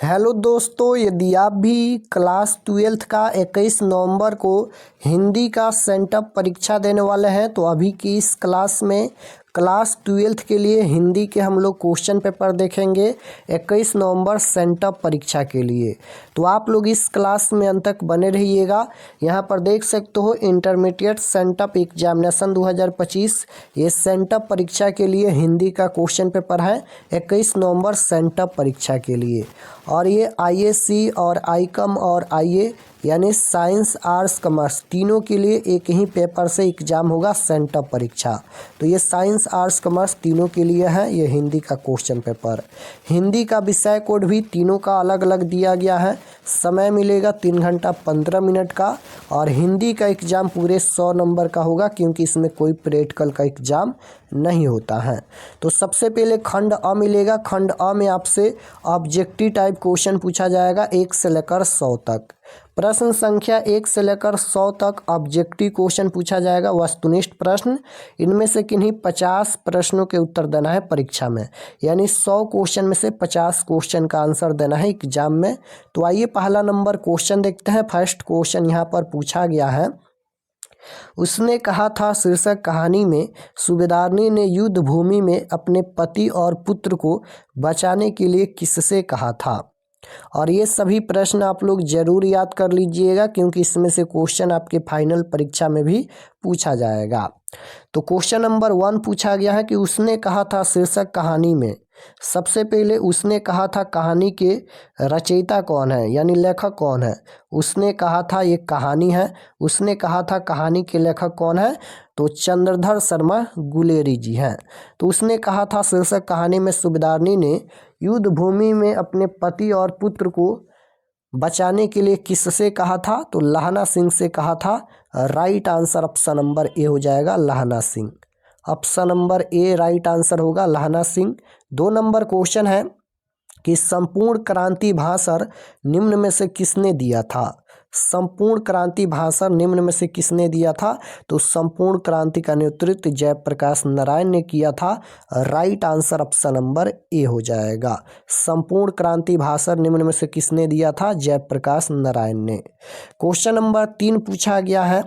Hello दोस्तों, यदि आप भी क्लास 12th का 21 नवंबर को हिंदी का सेंटअप परीक्षा देने वाले हैं तो अभी की इस क्लास में क्लास 12th के लिए हिंदी के हम लोग क्वेश्चन पेपर देखेंगे 21 नवंबर सेंटअप परीक्षा के लिए। तो आप लोग इस क्लास में अंत तक बने रहिएगा। यहाँ पर देख सकते हो इंटरमीडिएट सेंटअप एग्जामिनेशन 2025 ये सेंटअप परीक्षा के लिए हिंदी का क्वेश्चन पेपर है 21 नवंबर सेंटअप परीक्षा के लिए। और ये आईएससी और आईकॉम और आईए यानी साइंस आर्ट्स कॉमर्स तीनों के लिए एक ही पेपर से एग्जाम होगा सेंटअप परीक्षा। तो ये साइंस आर्ट्स कॉमर्स तीनों के लिए है ये हिंदी का क्वेश्चन पेपर। हिंदी का विषय कोड भी तीनों का अलग अलग दिया गया है। समय मिलेगा 3 घंटा 15 मिनट का। और हिंदी का एग्ज़ाम पूरे 100 नंबर का होगा क्योंकि इसमें कोई प्रैक्टिकल का एग्ज़ाम नहीं होता है। तो सबसे पहले खंड अ मिलेगा। खंड अ में आपसे ऑब्जेक्टिव टाइप क्वेश्चन पूछा जाएगा 1 से लेकर 100 तक। प्रश्न संख्या 1 से लेकर 100 तक ऑब्जेक्टिव क्वेश्चन पूछा जाएगा, वस्तुनिष्ठ प्रश्न। इनमें से किन्हीं 50 प्रश्नों के उत्तर देना है परीक्षा में, यानी 100 क्वेश्चन में से 50 क्वेश्चन का आंसर देना है एग्जाम में। तो आइए पहला नंबर क्वेश्चन देखते हैं। फर्स्ट क्वेश्चन यहाँ पर पूछा गया है, उसने कहा था शीर्षक कहानी में सूबेदारनी ने युद्ध भूमि में अपने पति और पुत्र को बचाने के लिए किससे कहा था। और ये सभी प्रश्न आप लोग जरूर याद कर लीजिएगा क्योंकि इसमें से क्वेश्चन आपके फाइनल परीक्षा में भी पूछा जाएगा। तो क्वेश्चन नंबर 1 पूछा गया है कि उसने कहा था शीर्षक कहानी में। सबसे पहले उसने कहा था कहानी के रचयिता कौन है यानी लेखक कौन है। उसने कहा था ये कहानी है। उसने कहा था कहानी के लेखक कौन है, तो चंद्रधर शर्मा गुलेरी जी हैं। तो उसने कहा था शीर्षक कहानी में सूबेदारनी ने युद्ध भूमि में अपने पति और पुत्र को बचाने के लिए किससे कहा था, तो लहना सिंह से कहा था। राइट आंसर ऑप्शन नंबर ए हो जाएगा, लहना Singh. Option number A right answer होगा, लहना सिंह। 2 नंबर क्वेश्चन है कि संपूर्ण क्रांति भाषण निम्न में से किसने दिया था। संपूर्ण क्रांति भाषण निम्न में से किसने दिया था, तो संपूर्ण क्रांति का नेतृत्व जयप्रकाश नारायण ने किया था। राइट आंसर ऑप्शन नंबर ए हो जाएगा। संपूर्ण क्रांति भाषण निम्न में से किसने दिया था, जयप्रकाश नारायण ने। क्वेश्चन नंबर 3 पूछा गया है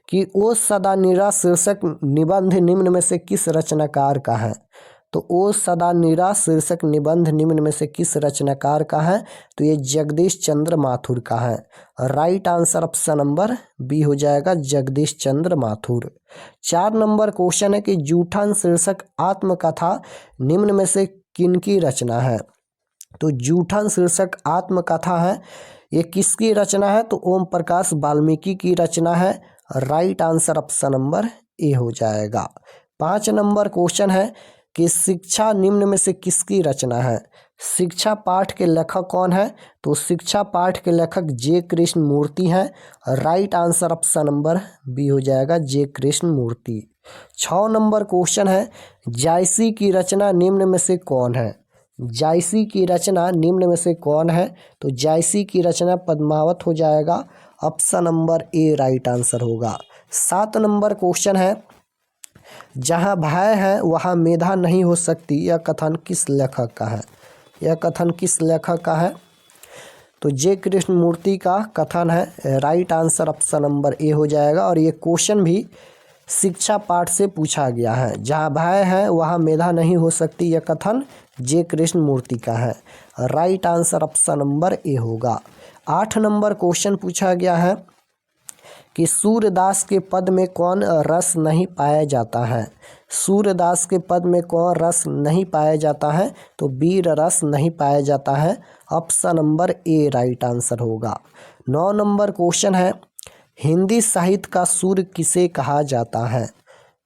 कि ओ सदा निरा शीर्षक निबंध निम्न में से किस रचनाकार का है। तो ओ सदा निरा शीर्षक निबंध निम्न में से किस रचनाकार का है, तो ये जगदीश चंद्र माथुर का है। Right answer option number B हो जाएगा, जगदीश चंद्र माथुर। 4 नंबर क्वेश्चन है कि जूठन शीर्षक आत्मकथा निम्न में से किनकी रचना है। तो जूठन शीर्षक आत्मकथा है, ये किसकी रचना है, तो ओम प्रकाश वाल्मीकि की रचना है। राइट आंसर ऑप्शन नंबर ए हो जाएगा। 5 नंबर क्वेश्चन है कि शिक्षा निम्न में से किसकी रचना है। शिक्षा पाठ के लेखक कौन है, तो शिक्षा पाठ के लेखक जे कृष्ण मूर्ति हैं। Right answer option number B हो जाएगा, J Krishnamurti. 6 number question है जायसी की रचना निम्न में से कौन है। जायसी की रचना निम्न में से कौन है, तो जायसी की रचना पद्मावत हो जाएगा। Option number A right answer होगा। 7 नंबर क्वेश्चन है जहाँ भय है वहाँ मेधा नहीं हो सकती, यह कथन किस लेखक का है। यह कथन किस लेखक का है, तो जे कृष्ण मूर्ति का कथन है। राइट आंसर ऑप्शन नंबर ए हो जाएगा। और ये क्वेश्चन भी शिक्षा पाठ से पूछा गया है। जहाँ भय है वहाँ मेधा नहीं हो सकती, यह कथन जे कृष्ण मूर्ति का है। Right answer option number A होगा। 8 नंबर क्वेश्चन पूछा गया है कि सूरदास के पद में कौन रस नहीं पाया जाता है। सूरदास के पद में कौन रस नहीं पाया जाता है, तो वीर रस नहीं पाया जाता है। Option number A right answer होगा। 9 नंबर क्वेश्चन है हिंदी साहित्य का सूर्य किसे कहा जाता है।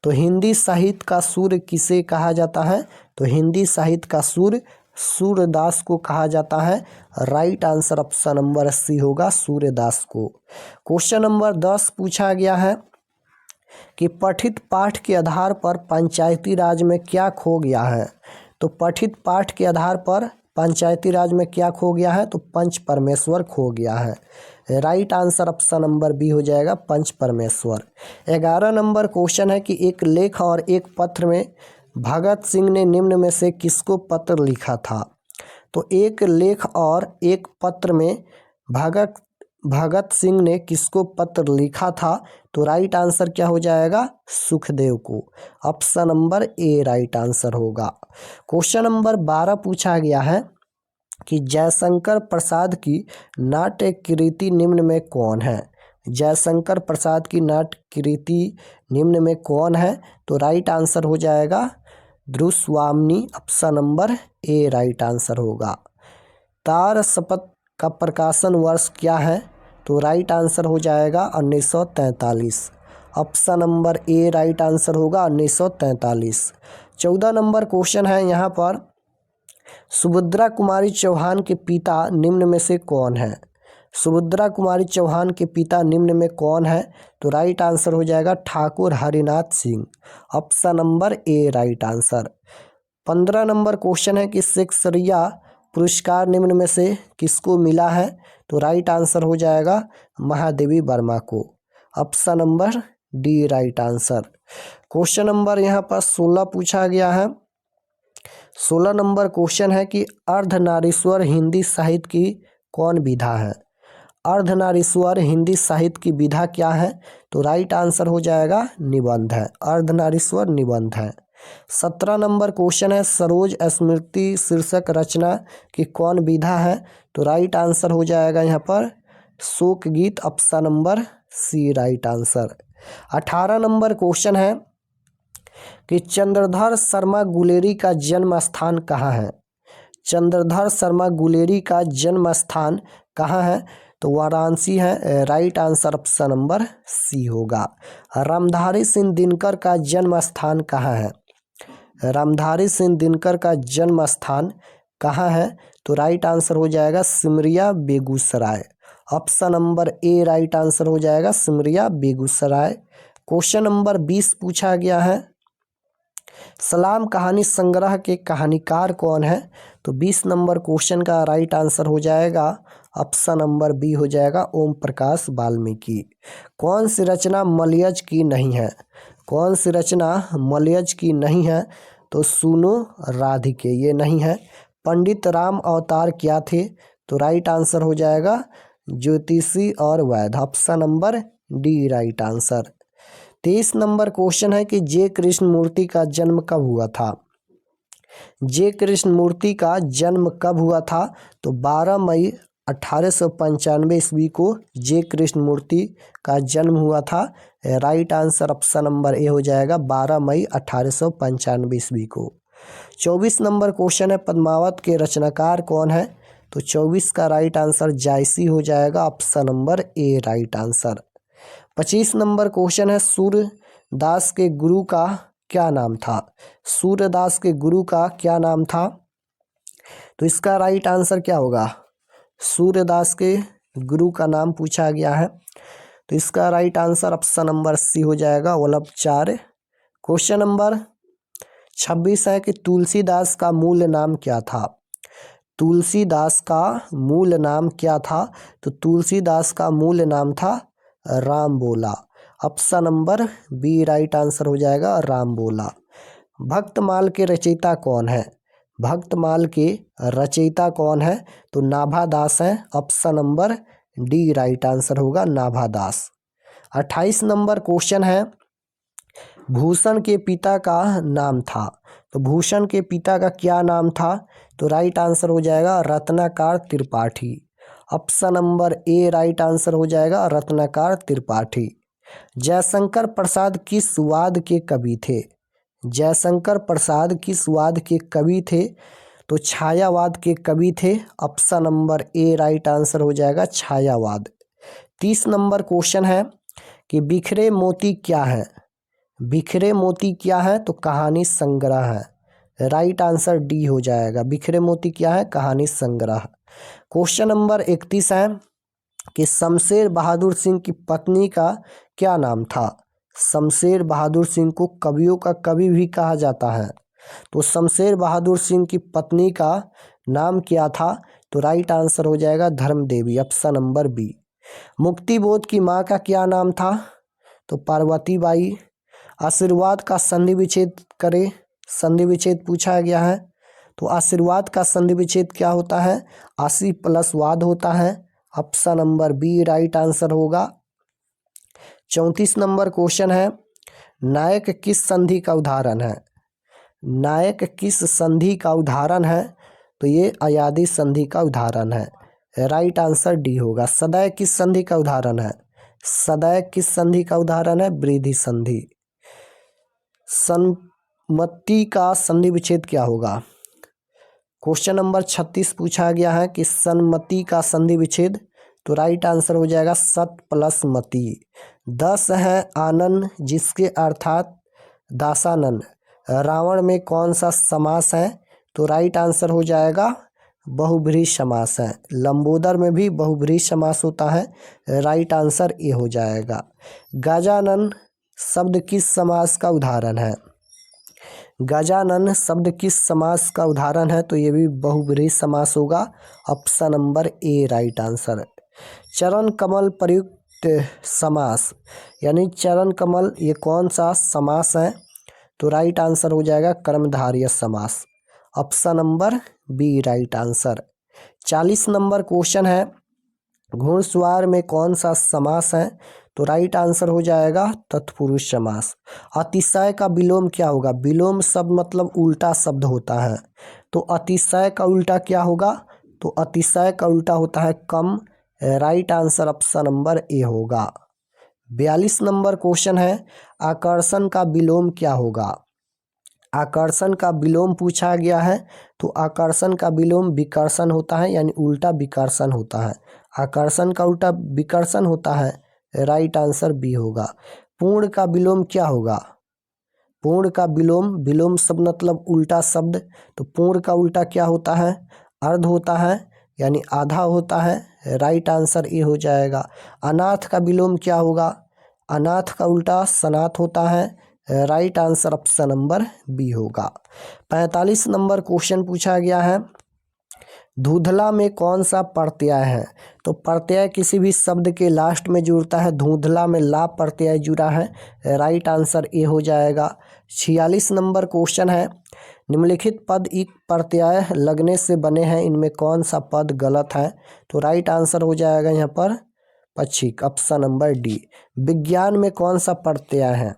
तो हिंदी साहित्य का सूर्य किसे कहा जाता है, तो हिंदी साहित्य का सूर्य सूरदास को कहा जाता है। Right answer option number C होगा, सूर्यदास को। क्वेश्चन नंबर 10 पूछा गया है कि पठित पाठ के आधार पर पंचायती राज में क्या खो गया है। तो पठित पाठ के आधार पर पंचायती राज में क्या खो गया है, तो पंच परमेश्वर खो गया है। Right answer option number B हो जाएगा, पंच परमेश्वर। 11 नंबर क्वेश्चन है कि एक लेख और एक पत्र में भगत सिंह ने निम्न में से किसको पत्र लिखा था। तो एक लेख और एक पत्र में भगत सिंह ने किसको पत्र लिखा था? तो राइट आंसर क्या हो जाएगा? सुखदेव को। Option number A right answer होगा। क्वेश्चन नंबर 12 पूछा गया है कि जयशंकर प्रसाद की नाट्य कृति निम्न में कौन है? जयशंकर प्रसाद की नाट्य कृति निम्न में कौन है? तो राइट आंसर हो जाएगा Dhruvswamini. Option number A right answer होगा। तार शपथ का प्रकाशन वर्ष क्या है? तो राइट आंसर हो जाएगा 1943। Option number A right answer होगा 1943। 14 नंबर क्वेश्चन है यहाँ पर, सुभद्रा कुमारी चौहान के पिता निम्न में से कौन है? सुभद्रा कुमारी चौहान के पिता निम्न में कौन है? तो राइट आंसर हो जाएगा Thakur Harinath Singh. Option number A right answer. 15 number question है कि शेक्सपियर पुरस्कार निम्न में से किसको मिला है? तो राइट आंसर हो जाएगा महादेवी वर्मा को। Option number D right answer. Question number यहाँ पर 16 पूछा गया है। 16 नंबर क्वेश्चन है कि अर्धनारीश्वर हिंदी साहित्य की कौन विधा है? अर्धनारीश्वर हिंदी साहित्य की विधा क्या है? तो राइट आंसर हो जाएगा निबंध है। अर्धनारीश्वर निबंध है। 17 नंबर क्वेश्चन है, सरोज स्मृति शीर्षक रचना की कौन विधा है? तो राइट आंसर हो जाएगा यहाँ पर शोक गीत। Option number C right answer. 18 number question है कि चंद्रधर शर्मा गुलेरी का जन्म स्थान कहाँ है? चंद्रधर शर्मा गुलेरी का जन्म स्थान कहाँ है? तो वाराणसी है। Right answer option number C होगा। रामधारी सिंह दिनकर का जन्म स्थान कहाँ है? रामधारी सिंह दिनकर का जन्म स्थान कहाँ है? तो राइट आंसर हो जाएगा Simaria Begusarai. Option number A right answer हो जाएगा सिमरिया बेगूसराय। क्वेश्चन नंबर 20 पूछा गया है, सलाम कहानी संग्रह के कहानीकार कौन है? तो 20 नंबर क्वेश्चन का राइट आंसर हो जाएगा ऑप्शन नंबर बी हो जाएगा ओम प्रकाश वाल्मीकि। कौन सी रचना मलयज की नहीं है? कौन सी रचना मलयज की नहीं है? तो सुनो राधिके ये नहीं है। पंडित राम अवतार क्या थे? तो राइट आंसर हो जाएगा ज्योतिषी और वैद्य। Option number D right answer. 23 number question है कि जे कृष्णमूर्ति का जन्म कब हुआ था? जे कृष्णमूर्ति का जन्म कब हुआ था? तो 12 मई 1895 ईस्वी को जे कृष्णमूर्ति का जन्म हुआ था। राइट आंसर ऑप्शन नंबर ए हो जाएगा 12 मई 1895 ईस्वी को। 24 नंबर क्वेश्चन है, पद्मावत के रचनाकार कौन है? तो 24 का राइट आंसर जायसी हो जाएगा। Option number A right answer. 25 number question है, सूर्यदास के गुरु का क्या नाम था? सूर्यदास के गुरु का क्या नाम था? तो इसका राइट आंसर क्या होगा? सूर्यदास के गुरु का नाम पूछा गया है, तो इसका right answer option number C हो जाएगा वल्लभाचार्य। क्वेश्चन नंबर 26 है कि तुलसीदास का मूल नाम क्या था? तुलसीदास का मूल नाम क्या था? तो तुलसीदास का मूल नाम था Rambola. Option number B right answer हो जाएगा राम बोला। भक्तमाल के रचयिता कौन है? भक्तमाल के रचयिता कौन है? तो नाभादास है। Option number D right answer होगा नाभादास। 28 नंबर क्वेश्चन है, भूषण के पिता का नाम था। तो भूषण के पिता का क्या नाम था? तो राइट आंसर हो जाएगा Ratnakar Tripathi. Option number A right answer हो जाएगा रत्नाकर त्रिपाठी। जयशंकर प्रसाद किस वाद के कवि थे? जयशंकर प्रसाद किस वाद के कवि थे? तो छायावाद के कवि थे। Option number A right answer हो जाएगा छायावाद। 30 नंबर क्वेश्चन है कि बिखरे मोती क्या है? बिखरे मोती क्या है? तो कहानी संग्रह है। राइट आंसर डी हो जाएगा। बिखरे मोती क्या है? कहानी संग्रह। क्वेश्चन नंबर 31 है कि शमशेर बहादुर सिंह की पत्नी का क्या नाम था? शमशेर बहादुर सिंह को कवियों का कवि भी कहा जाता है, तो शमशेर बहादुर सिंह की पत्नी का नाम क्या था? तो राइट आंसर हो जाएगा Dharmadevi. Option number B. Muktibodh की माँ का क्या नाम था? तो पार्वती बाई। आशीर्वाद का संधि विच्छेद करे, संधि विच्छेद पूछा गया है, तो आशीर्वाद का संधि विच्छेद क्या होता है? आशी प्लस वाद होता है। Option number B right answer होगा। 34 नंबर क्वेश्चन है, नायक किस संधि का उदाहरण है? नायक किस संधि का उदाहरण है? तो ये अयादी संधि का उदाहरण है। राइट आंसर डी होगा। सदैव किस संधि का उदाहरण है? सदैव किस संधि का उदाहरण है? वृद्धि संधि। सम्मति का संधि विच्छेद क्या होगा? क्वेश्चन नंबर 36 पूछा गया है कि सम्मति का संधि विच्छेद, तो राइट आंसर हो जाएगा सत प्लस मति। 10 है आनन जिसके अर्थात दासानन। रावण में कौन सा समास है? तो राइट आंसर हो जाएगा बहुब्रीहि समास है। लंबोदर में भी बहुब्रीहि समास होता है। राइट आंसर ए हो जाएगा। गजानन शब्द किस समास का उदाहरण है? गजानन शब्द किस समास का उदाहरण है? तो ये भी बहुब्रीहि समास होगा। Option number A right answer. चरण कमल प्रयुक्त समास यानी चरण कमल, ये कौन सा समास है? तो राइट आंसर हो जाएगा कर्मधारय समास। Option number B right answer. 40 number question है, घुड़सवार में कौन सा समास है? तो राइट आंसर हो जाएगा तत्पुरुष समास। अतिशय का विलोम क्या होगा? विलोम शब्द मतलब उल्टा शब्द होता है, तो अतिशय का उल्टा क्या होगा? तो अतिशय का उल्टा होता है कम। Right answer option number A होगा। 42 नंबर क्वेश्चन है, आकर्षण का विलोम क्या होगा? आकर्षण का विलोम पूछा गया है, तो आकर्षण का विलोम विकर्षण होता है, यानी उल्टा विकर्षण होता है। आकर्षण का उल्टा विकर्षण होता है। राइट आंसर बी होगा। पूर्ण का विलोम क्या होगा? पूर्ण का विलोम, विलोम शब्द मतलब उल्टा शब्द, तो पूर्ण का उल्टा क्या होता है? अर्ध होता है, यानी आधा होता है। राइट आंसर ए हो जाएगा। अनाथ का विलोम क्या होगा? अनाथ का उल्टा सनाथ होता है। Right answer option number B होगा। 45 नंबर क्वेश्चन पूछा गया है, धूधला में कौन सा प्रत्यय है? तो प्रत्यय किसी भी शब्द के लास्ट में जुड़ता है। धूधला में ला प्रत्यय जुड़ा है। राइट आंसर ए हो जाएगा। 46 नंबर क्वेश्चन है, निम्नलिखित पद इक प्रत्यय लगने से बने हैं, इनमें कौन सा पद गलत है? तो राइट आंसर हो जाएगा यहाँ पर पक्षिक। Option number D. विज्ञान में कौन सा प्रत्यय है?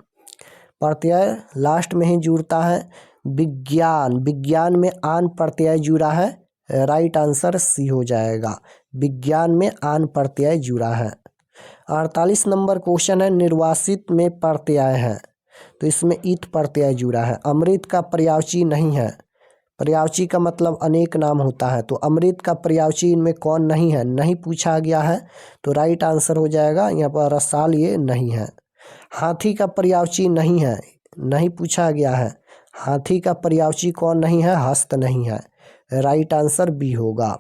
प्रत्यय लास्ट में ही जुड़ता है। विज्ञान, विज्ञान में आन प्रत्यय जुड़ा है। राइट आंसर सी हो जाएगा। विज्ञान में आन प्रत्यय जुड़ा है। 48 नंबर क्वेश्चन है, निर्वासित में प्रत्यय है, तो इसमें इत प्रत्यय जुड़ा है। अमृत का पर्यायवाची नहीं है। पर्यायवाची का मतलब अनेक नाम होता है, तो अमृत का पर्यायवाची इनमें कौन नहीं है? नहीं पूछा गया है, तो राइट आंसर हो जाएगा यहाँ पर रसाल, ये नहीं है। हाथी का पर्यायवाची नहीं है, नहीं पूछा गया है। हाथी का पर्यायवाची कौन नहीं है? हस्त नहीं है। राइट आंसर बी होगा।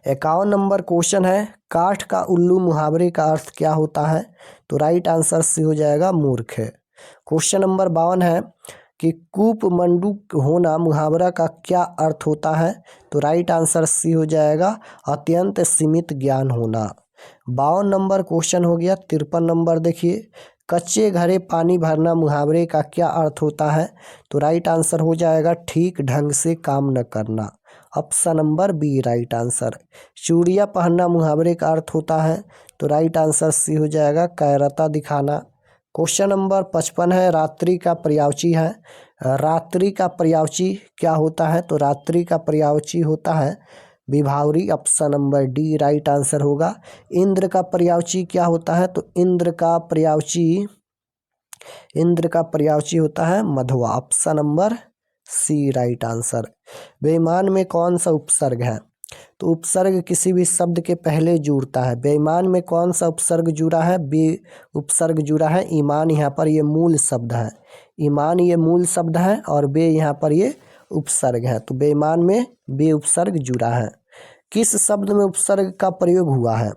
51 नंबर क्वेश्चन है, काठ का उल्लू मुहावरे का अर्थ क्या होता है? तो राइट आंसर सी हो जाएगा मूर्ख है। क्वेश्चन नंबर 52 है कि कूप मंडूक होना मुहावरा का क्या अर्थ होता है? तो राइट आंसर सी हो जाएगा अत्यंत सीमित ज्ञान होना। 52 नंबर क्वेश्चन हो गया। 53 नंबर देखिए, कच्चे घड़े पानी भरना मुहावरे का क्या अर्थ होता है? तो राइट आंसर हो जाएगा ठीक ढंग से काम न करना। Option number B right answer. चूड़ियाँ पहनना मुहावरे का अर्थ होता है, तो राइट आंसर सी हो जाएगा कायरता दिखाना। क्वेश्चन नंबर 55 है, रात्रि का पर्यायवाची है। रात्रि का पर्यायवाची क्या होता है? तो रात्रि का पर्यायवाची होता है विभावरी। Option number D right answer होगा। इंद्र का पर्यायवाची क्या होता है? तो इंद्र का पर्यायवाची होता है मधुआ। Option number C right answer. बेईमान में कौन सा उपसर्ग है? तो उपसर्ग किसी भी शब्द के पहले जुड़ता है। बेईमान में कौन सा उपसर्ग जुड़ा है? बे उपसर्ग जुड़ा है। ईमान यहाँ पर ये मूल शब्द है। ईमान ये मूल शब्द है और बे यहाँ पर ये उपसर्ग है, तो बेईमान में बे उपसर्ग जुड़ा है। किस शब्द में उपसर्ग का प्रयोग हुआ है?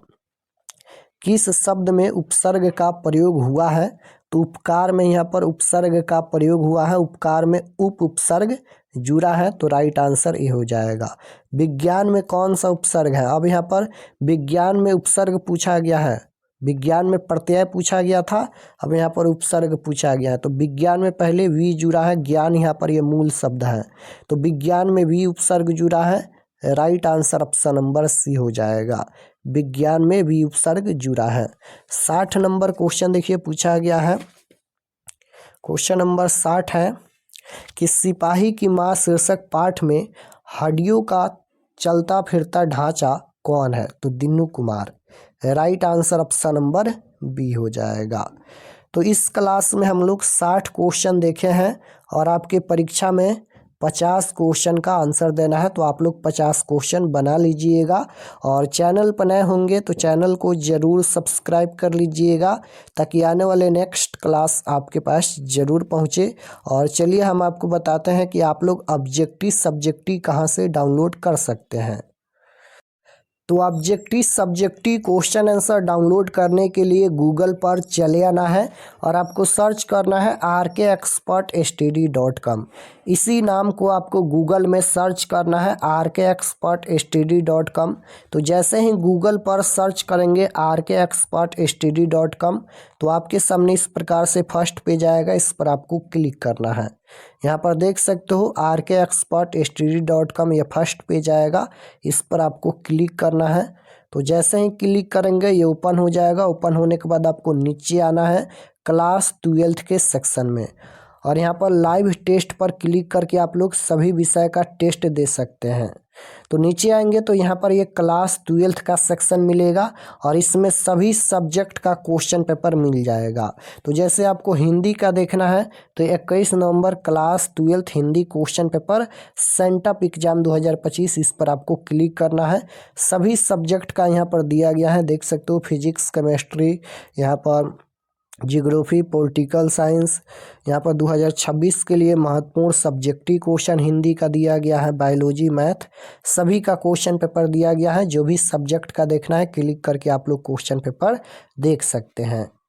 किस शब्द में उपसर्ग का प्रयोग हुआ है? तो उपकार में यहाँ पर उपसर्ग का प्रयोग हुआ है। उपकार में उपसर्ग जुड़ा है, तो राइट आंसर ये हो जाएगा। विज्ञान में कौन सा उपसर्ग है? अब यहाँ पर विज्ञान में उपसर्ग पूछा गया है। विज्ञान में प्रत्यय पूछा गया था, अब यहाँ पर उपसर्ग पूछा गया है। तो विज्ञान में पहले वी जुड़ा है, ज्ञान यहाँ पर ये मूल शब्द है, तो विज्ञान में वी उपसर्ग जुड़ा है। Right answer option number C हो जाएगा, विज्ञान में वी उपसर्ग जुड़ा है। 60 नंबर क्वेश्चन देखिए पूछा गया है। क्वेश्चन नंबर 60 है कि सिपाही की मां शीर्षक पाठ में हड्डियों का चलता फिरता ढांचा कौन है? तो Dinu Kumar. Right answer option number B हो जाएगा। तो इस क्लास में हम लोग 60 क्वेश्चन देखे हैं और आपके परीक्षा में 50 क्वेश्चन का आंसर देना है, तो आप लोग 50 क्वेश्चन बना लीजिएगा। और चैनल पर नए होंगे तो चैनल को ज़रूर सब्सक्राइब कर लीजिएगा ताकि आने वाले नेक्स्ट क्लास आपके पास ज़रूर पहुँचे। और चलिए हम आपको बताते हैं कि आप लोग ऑब्जेक्टिव सब्जेक्टिव कहाँ से डाउनलोड कर सकते हैं। तो objective subjective question answer download करने के लिए गूगल पर चले आना है और आपको सर्च करना है rkexpertstd.com। इसी नाम को आपको गूगल में सर्च करना है rkexpertstd.com। तो जैसे ही गूगल पर सर्च करेंगे rkexpertstd.com तो आपके सामने इस प्रकार से फर्स्ट पेज आएगा, इस पर आपको क्लिक करना है। यहाँ पर देख सकते हो rkexpertstd.com, ये फर्स्ट पेज आएगा, इस पर आपको क्लिक करना है। तो जैसे ही क्लिक करेंगे ये ओपन हो जाएगा। ओपन होने के बाद आपको नीचे आना है क्लास 12th के सेक्शन में और यहाँ पर लाइव टेस्ट पर क्लिक करके आप लोग सभी विषय का टेस्ट दे सकते हैं। तो नीचे आएंगे तो यहाँ पर ये क्लास 12th का सेक्शन मिलेगा और इसमें सभी सब्जेक्ट का क्वेश्चन पेपर मिल जाएगा। तो जैसे आपको हिंदी का देखना है तो 21 November class 12th Hindi question paper sent up exam 2025, इस पर आपको क्लिक करना है। सभी सब्जेक्ट का यहाँ पर दिया गया है, देख सकते हो फिजिक्स, केमिस्ट्री, यहाँ पर जियोग्राफी, पॉलिटिकल साइंस। यहाँ पर 2026 के लिए महत्वपूर्ण सब्जेक्टिव क्वेश्चन हिंदी का दिया गया है, बायोलॉजी, मैथ, सभी का क्वेश्चन पेपर दिया गया है। जो भी सब्जेक्ट का देखना है क्लिक करके आप लोग क्वेश्चन पेपर देख सकते हैं।